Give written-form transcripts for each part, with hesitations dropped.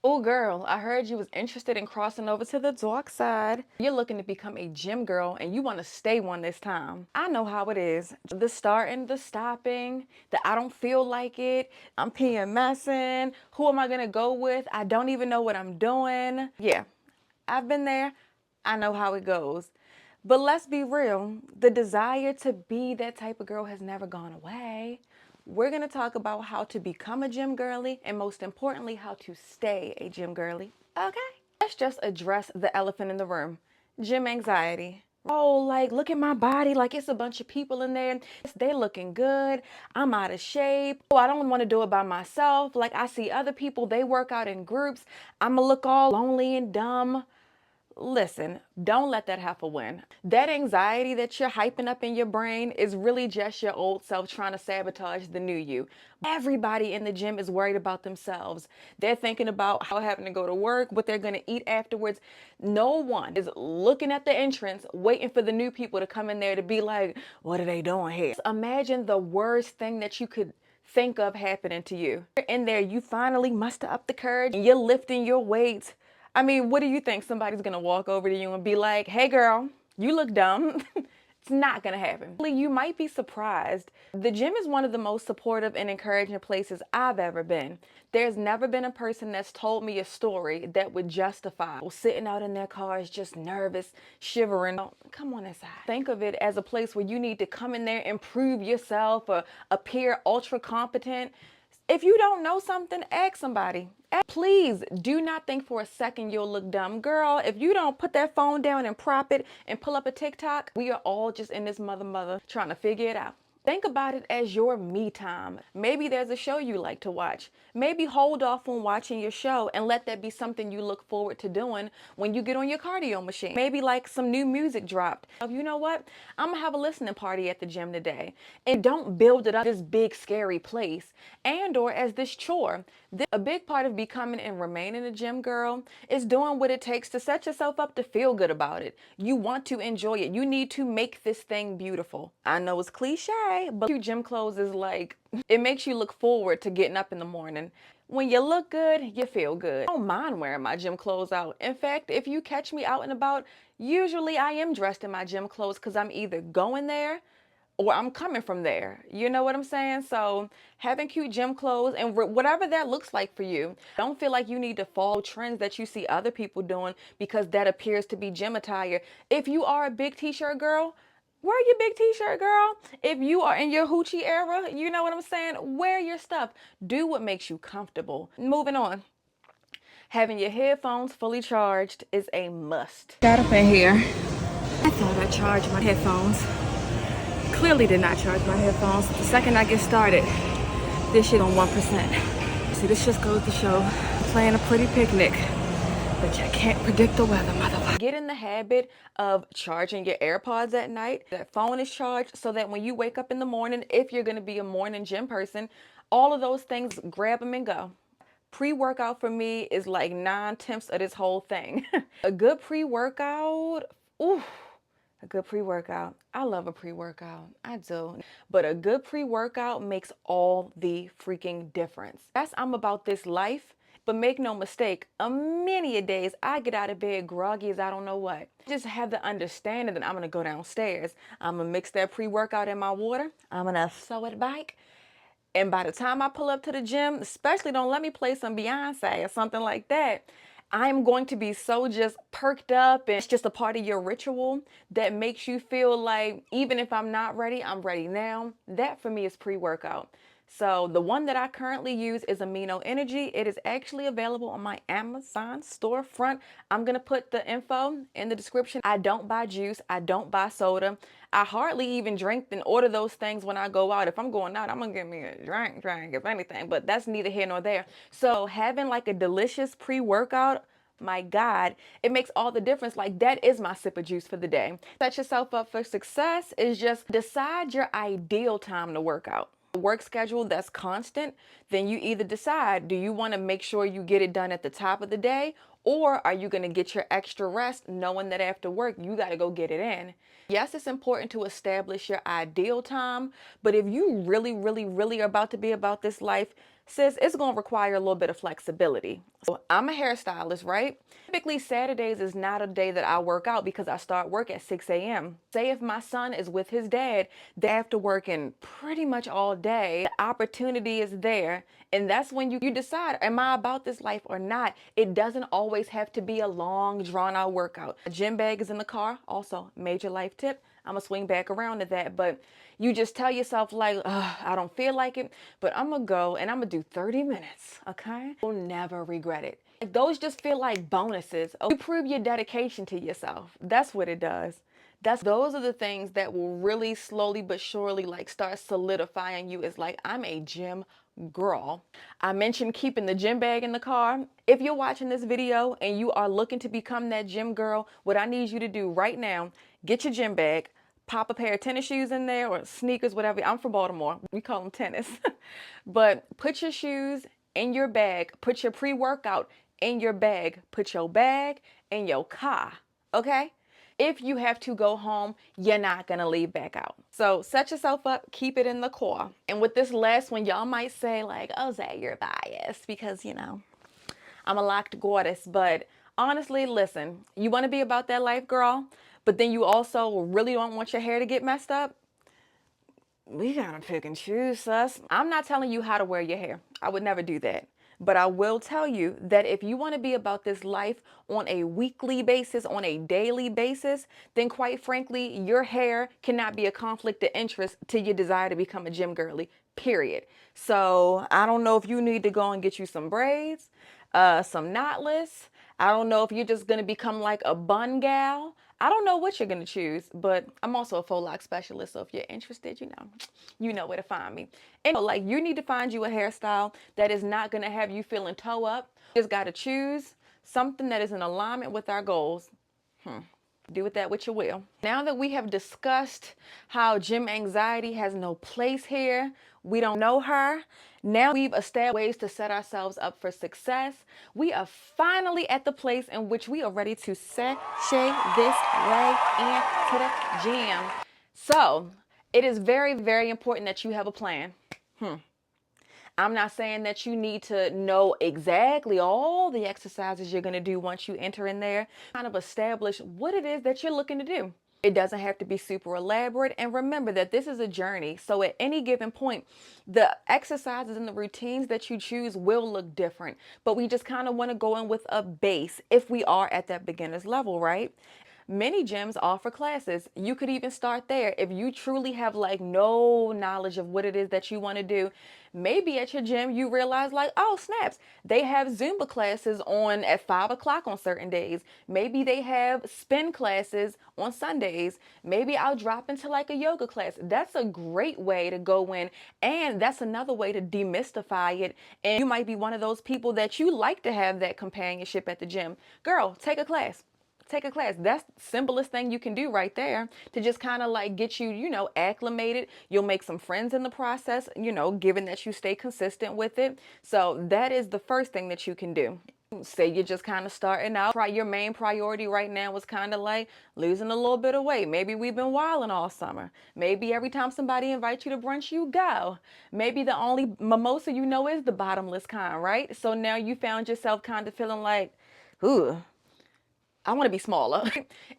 Oh girl, I heard you was interested in crossing over to the dark side. You're looking to become a gym girl and you want to stay one this time. I know how it is. The starting, the stopping, the I don't feel like it, I'm PMSing, who am I gonna go with? I don't even know what I'm doing. Yeah, I've been there. I know how it goes. But let's be real, the desire to be that type of girl has never gone away. We're going to talk about how to become a gym girly and most importantly, how to stay a gym girly. Okay? Let's just address the elephant in the room. Gym anxiety. Oh, like, look at my body. Like, it's a bunch of people in there. They looking good. I'm out of shape. Oh, I don't want to do it by myself. Like, I see other people, they work out in groups. I'm going to look all lonely and dumb. Listen, don't let that have a win. That anxiety that you're hyping up in your brain is really just your old self trying to sabotage the new you. Everybody in the gym is worried about themselves. They're thinking about how having to go to work, what they're going to eat afterwards. No one is looking at the entrance, waiting for the new people to come in there to be like, what are they doing here? Imagine the worst thing that you could think of happening to you. You're in there, you finally muster up the courage, and you're lifting your weights. I mean, what do you think? Somebody's gonna walk over to you and be like, hey girl, you look dumb. It's not gonna happen. You might be surprised. The gym is one of the most supportive and encouraging places I've ever been. There's never been a person that's told me a story that would justify sitting out in their cars just nervous, shivering. Oh, come on inside. Think of it as a place where you need to come in there and prove yourself or appear ultra competent. If you don't know something, ask somebody. Please do not think for a second you'll look dumb. Girl, if you don't put that phone down and prop it and pull up a TikTok, we are all just in this mother trying to figure it out. Think about it as your me time. Maybe there's a show you like to watch. Maybe hold off on watching your show and let that be something you look forward to doing when you get on your cardio machine. Maybe like some new music dropped. You know what? I'm gonna have a listening party at the gym today. And don't build it up this big scary place and or as this chore. A big part of becoming and remaining a gym girl is doing what it takes to set yourself up to feel good about it. You want to enjoy it. You need to make this thing beautiful. I know it's cliche, but gym clothes is like, it makes you look forward to getting up in the morning. When you look good, you feel good. I don't mind wearing my gym clothes out. In fact, if you catch me out and about, usually I am dressed in my gym clothes because I'm either going there or I'm coming from there. You know what I'm saying? So having cute gym clothes and whatever that looks like for you, don't feel like you need to follow trends that you see other people doing because that appears to be gym attire. If you are a big t-shirt girl, wear your big t-shirt, girl. If you are in your hoochie era, you know what I'm saying? Wear your stuff. Do what makes you comfortable. Moving on. Having your headphones fully charged is a must. Got up in here. I thought I charged my headphones. Clearly did not charge my headphones. The second I get started, this shit on 1%. See, this just goes to show I'm playing a pretty picnic, but you can't predict the weather, motherfucker. Get in the habit of charging your AirPods at night. That phone is charged so that when you wake up in the morning, if you're gonna be a morning gym person, all of those things, grab them and go. Pre-workout for me is like 9/10 of this whole thing. A good pre-workout, ooh. A good pre-workout. I love a pre-workout. I do. But a good pre-workout makes all the freaking difference. Yes, I'm about this life, but make no mistake, many a days I get out of bed groggy as I don't know what. Just have the understanding that I'm gonna go downstairs. I'm gonna mix that pre-workout in my water. I'm gonna throw it back. And by the time I pull up to the gym, especially don't let me play some Beyonce or something like that, I'm going to be so just perked up, and it's just a part of your ritual that makes you feel like even if I'm not ready, I'm ready now. That for me is pre-workout. So the one that I currently use is Amino Energy. It is actually available on my Amazon storefront. I'm going to put the info in the description. I don't buy juice. I don't buy soda. I hardly even drink and order those things when I go out. If I'm going out, I'm going to get me a drink, if anything. But that's neither here nor there. So having like a delicious pre-workout, my God, it makes all the difference. Like that is my sip of juice for the day. Set yourself up for success is just decide your ideal time to work out. Work schedule that's constant, then you either decide, do you want to make sure you get it done at the top of the day, or are you going to get your extra rest knowing that after work you got to go get it in? Yes, it's important to establish your ideal time, but if you really are about to be about this life, sis, it's going to require a little bit of flexibility. So I'm a hairstylist, right? Typically, Saturdays is not a day that I work out because I start work at 6 a.m. Say if my son is with his dad, they have to work in pretty much all day. The opportunity is there. And that's when you decide, am I about this life or not? It doesn't always have to be a long, drawn out workout. A gym bag is in the car. Also, major life tip. I'm going to swing back around to that. But you just tell yourself like, I don't feel like it, but I'm going to go and I'm going to do 30 minutes. Okay. You'll never regret it. Like, those just feel like bonuses. You prove your dedication to yourself. That's what it does. Those are the things that will really slowly but surely like start solidifying you as like, I'm a gym girl. I mentioned keeping the gym bag in the car. If you're watching this video and you are looking to become that gym girl, what I need you to do right now, get your gym bag, pop a pair of tennis shoes in there or sneakers, whatever. I'm from Baltimore. We call them tennis. But put your shoes in your bag, put your pre-workout in your bag, put your bag in your car, okay? If you have to go home, you're not going to leave back out. So set yourself up, keep it in the car. And with this last one, y'all might say like, oh, Zay, you're biased because, you know, I'm a locked goddess. But honestly, listen, you want to be about that life, girl, but then you also really don't want your hair to get messed up. We gotta pick and choose, sus. I'm not telling you how to wear your hair. I would never do that. But I will tell you that if you want to be about this life on a weekly basis, on a daily basis, then quite frankly, your hair cannot be a conflict of interest to your desire to become a gym girly, period. So I don't know if you need to go and get you some braids, some knotless. I don't know if you're just going to become like a bun gal. I don't know what you're going to choose, but I'm also a faux lock specialist. So if you're interested, you know where to find me. And like you need to find you a hairstyle that is not going to have you feeling toe up. You just got to choose something that is in alignment with our goals. Do with that what you will. Now that we have discussed how gym anxiety has no place here, we don't know her. Now we've established ways to set ourselves up for success. We are finally at the place in which we are ready to sashay this way into the gym. So it is very, very important that you have a plan. I'm not saying that you need to know exactly all the exercises you're going to do once you enter in there. Kind of establish what it is that you're looking to do. It doesn't have to be super elaborate. And remember that this is a journey. So at any given point, the exercises and the routines that you choose will look different. But we just kind of want to go in with a base if we are at that beginner's level, right? Many gyms offer classes. You could even start there. If you truly have like no knowledge of what it is that you want to do, maybe at your gym you realize like, oh snaps, they have Zumba classes on at 5 o'clock on certain days. Maybe they have spin classes on Sundays. Maybe I'll drop into like a yoga class. That's a great way to go in, and that's another way to demystify it. And you might be one of those people that you like to have that companionship at the gym. Girl, take a class. Take a class. That's the simplest thing you can do right there to just kind of like get you, acclimated. You'll make some friends in the process, given that you stay consistent with it. So that is the first thing that you can do. Say you're just kind of starting out. Your main priority right now was kind of like losing a little bit of weight. Maybe we've been wilding all summer. Maybe every time somebody invites you to brunch, you go. Maybe the only mimosa you know is the bottomless kind, right? So now you found yourself kind of feeling like, ooh, I want to be smaller.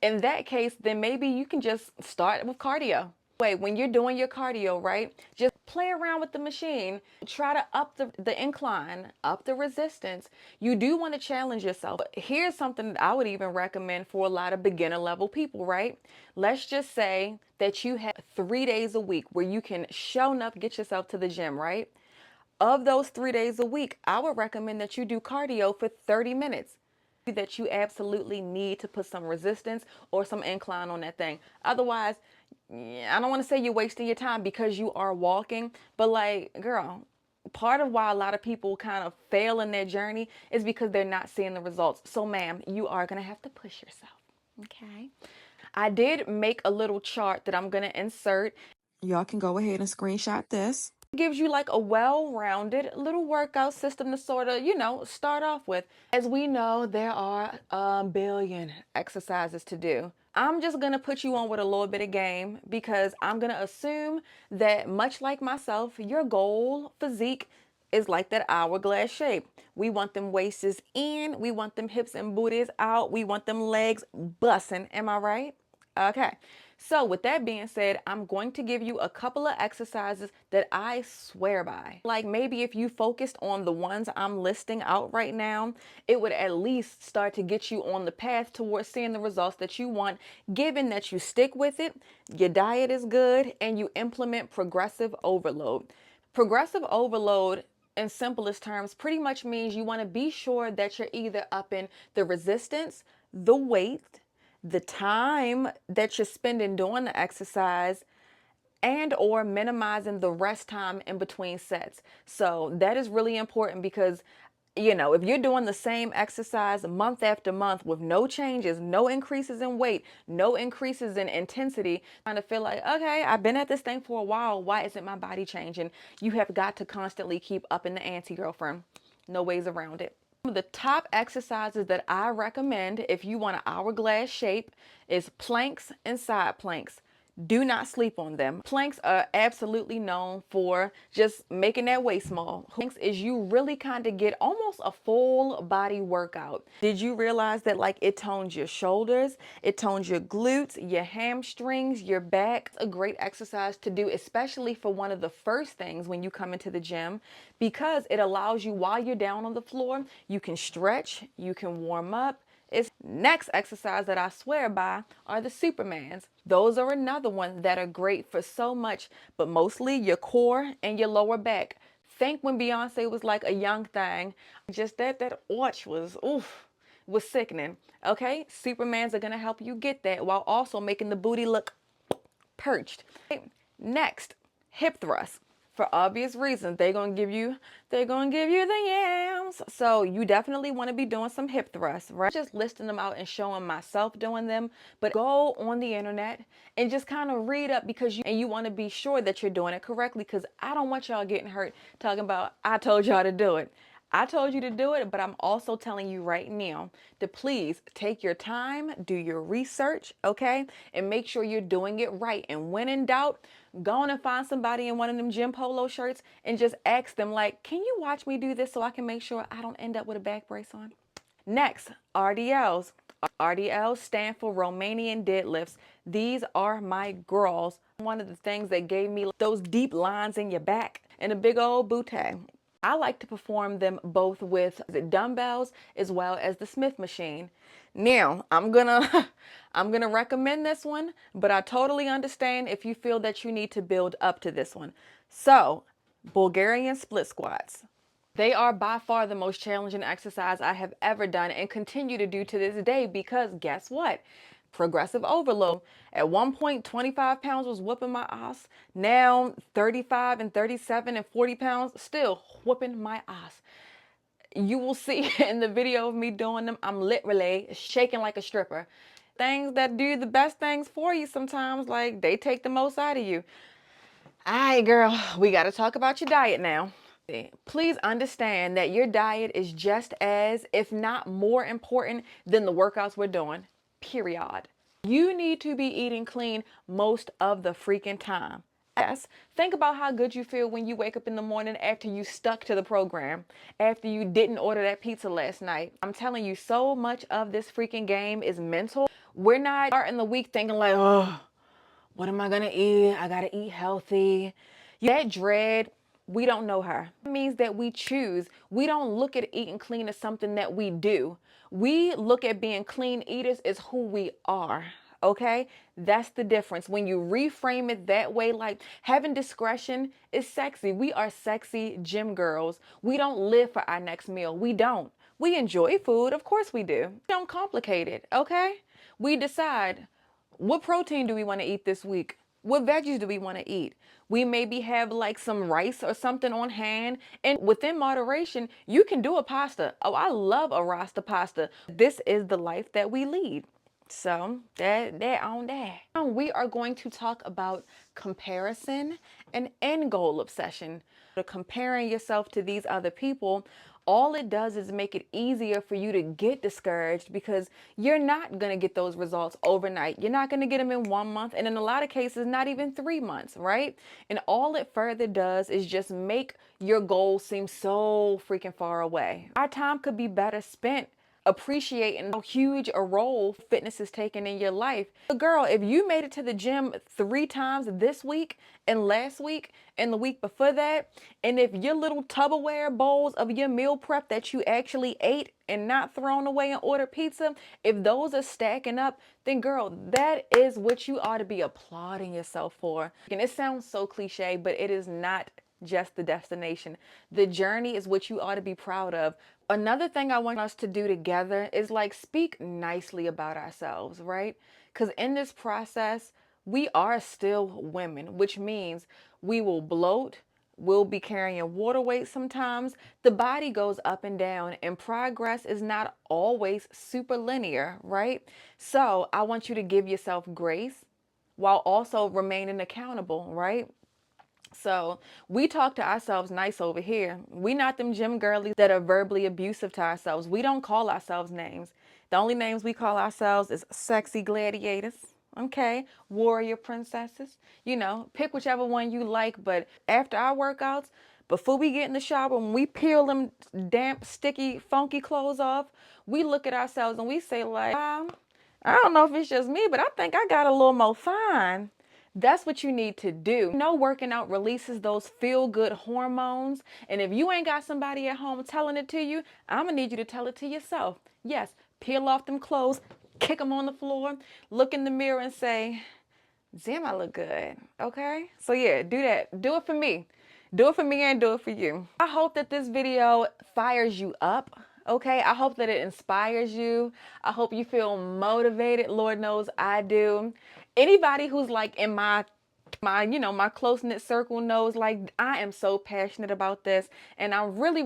In that case, then maybe you can just start with cardio. Wait, when you're doing your cardio, right? Just play around with the machine. Try to up the incline, up the resistance. You do want to challenge yourself. But here's something that I would even recommend for a lot of beginner level people, right? Let's just say that you have 3 days a week where you can show up, get yourself to the gym, right? Of those 3 days a week, I would recommend that you do cardio for 30 minutes. That you absolutely need to put some resistance or some incline on that thing. Otherwise, I don't want to say you're wasting your time because you are walking, but like, girl, part of why a lot of people kind of fail in their journey is because they're not seeing the results. So ma'am, you are going to have to push yourself. Okay. I did make a little chart that I'm going to insert. Y'all can go ahead and screenshot this. Gives you like a well-rounded little workout system to sort of, start off with. As we know, there are a billion exercises to do. I'm just going to put you on with a little bit of game because I'm going to assume that much like myself, your goal physique is like that hourglass shape. We want them waists in, we want them hips and booties out, we want them legs busting. Am I right? Okay. So with that being said, I'm going to give you a couple of exercises that I swear by. Like maybe if you focused on the ones I'm listing out right now, it would at least start to get you on the path towards seeing the results that you want, given that you stick with it, your diet is good, and you implement progressive overload. Progressive overload, in simplest terms, pretty much means you want to be sure that you're either upping the resistance, the weight, the time that you're spending doing the exercise, and or minimizing the rest time in between sets. So that is really important because if you're doing the same exercise month after month with no changes, no increases in weight, no increases in intensity, kind of feel like, okay, I've been at this thing for a while. Why isn't my body changing? You have got to constantly keep upping the ante, girlfriend. No ways around it. Some of the top exercises that I recommend if you want an hourglass shape is planks and side planks. Do not sleep on them. Planks are absolutely known for just making that waist small. Planks is you really kind of get almost a full body workout. Did you realize that it tones your shoulders, it tones your glutes, your hamstrings, your back? It's a great exercise to do, especially for one of the first things when you come into the gym, because it allows you while you're down on the floor, you can stretch, you can warm up. Next exercise that I swear by are the Supermans. Those are another one that are great for so much, but mostly your core and your lower back. Think when Beyonce was like a young thing, just that arch was sickening. Okay, Supermans are gonna help you get that while also making the booty look perched. Okay. Next, hip thrust. For obvious reasons, they're gonna give you the yams. So you definitely want to be doing some hip thrusts, right? Just listing them out and showing myself doing them, but go on the internet and just kind of read up because you want to be sure that you're doing it correctly, because I don't want y'all getting hurt talking about I told y'all to do it. I told you to do it, but I'm also telling you right now to please take your time, do your research, okay? And make sure you're doing it right. And when in doubt, go on and find somebody in one of them gym polo shirts and just ask them can you watch me do this so I can make sure I don't end up with a back brace on? Next, RDLs. RDLs stand for Romanian deadlifts. These are my girls. One of the things that gave me those deep lines in your back and a big old booty. I like to perform them both with dumbbells as well as the Smith machine. Now, I'm gonna recommend this one, but I totally understand if you feel that you need to build up to this one. So, Bulgarian split squats. They are by far the most challenging exercise I have ever done and continue to do to this day because guess what? Progressive overload. At one point, 25 pounds was whooping my ass. Now, 35 and 37 and 40 pounds, still whooping my ass. You will see in the video of me doing them, I'm literally shaking like a stripper. Things that do the best things for you sometimes, they take the most out of you. All right, girl, we got to talk about your diet now. Please understand that your diet is just as, if not more important than the workouts we're doing, period. You need to be eating clean most of the freaking time. Yes, think about how good you feel when you wake up in the morning after you stuck to the program, after you didn't order that pizza last night. I'm telling you, so much of this freaking game is mental. We're not starting the week thinking oh, what am I gonna eat? I gotta eat healthy. That dread, we don't know her. It means that we choose. We don't look at eating clean as something that we do. We look at being clean eaters as who we are. Okay? That's the difference. When you reframe it that way, having discretion is sexy. We are sexy gym girls. We don't live for our next meal. We don't. We enjoy food. Of course we do. Don't complicate it. Okay? We decide, what protein do we want to eat this week? What veggies do we want to eat? We maybe have some rice or something on hand. And within moderation, you can do a pasta. Oh, I love a rasta pasta. This is the life that we lead. So that on that. Now we are going to talk about comparison and end goal obsession. Comparing yourself to these other people all it does is make it easier for you to get discouraged because you're not going to get those results overnight. You're not going to get them in 1 month, and in a lot of cases, not even 3 months, right? And all it further does is just make your goal seem so freaking far away. Our time could be better spent appreciating how huge a role fitness is taking in your life. But girl, if you made it to the gym 3 times this week and last week and the week before that, and if your little Tupperware bowls of your meal prep that you actually ate and not thrown away and ordered pizza, if those are stacking up, then girl, that is what you ought to be applauding yourself for. And it sounds so cliche, but it is not just the destination. The journey is what you ought to be proud of. Another thing I want us to do together is like speak nicely about ourselves, right? Because in this process, we are still women, which means we will bloat, we'll be carrying water weight sometimes. The body goes up and down, and progress is not always super linear, right? So I want you to give yourself grace while also remaining accountable, right? So we talk to ourselves nice over here. We not them gym girlies that are verbally abusive to ourselves. We don't call ourselves names. The only names we call ourselves is sexy gladiators, okay? Warrior princesses. You know, pick whichever one you like. But after our workouts, before we get in the shower, when we peel them damp, sticky, funky clothes off, we look at ourselves and we say like, I don't know if it's just me, but I think I got a little more fine. That's what you need to do. You know, working out releases those feel-good hormones. And if you ain't got somebody at home telling it to you, I'm gonna need you to tell it to yourself. Yes, peel off them clothes, kick them on the floor, look in the mirror and say, damn, I look good. Okay? So yeah, do that. Do it for me. Do it for me and do it for you. I hope that this video fires you up. Okay, I hope that it inspires you. I hope you feel motivated. Lord knows I do. Anybody who's like in my close-knit circle knows like I am so passionate about this, and I'm really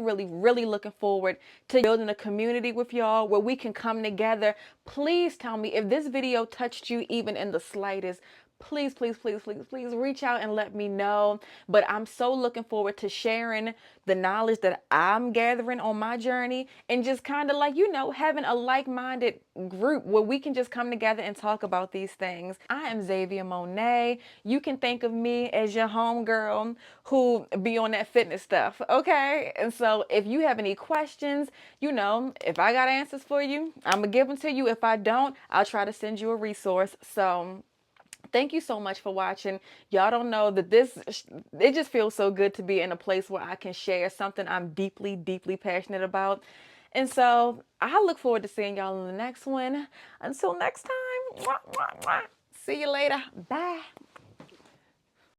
looking forward to building a community with y'all where we can come together. Please tell me if this video touched you even in the slightest. Please reach out and let me know. But I'm so looking forward to sharing the knowledge that I'm gathering on my journey and just kind of like, having a like-minded group where we can just come together and talk about these things. I am Zavia Monet. You can think of me as your homegirl who be on that fitness stuff, okay? And so if you have any questions, if I got answers for you, I'm gonna give them to you. If I don't, I'll try to send you a resource. So thank you so much for watching. Y'all don't know that it just feels so good to be in a place where I can share something I'm deeply passionate about. And so I look forward to seeing y'all in the next one. Until next time, see you later. Bye.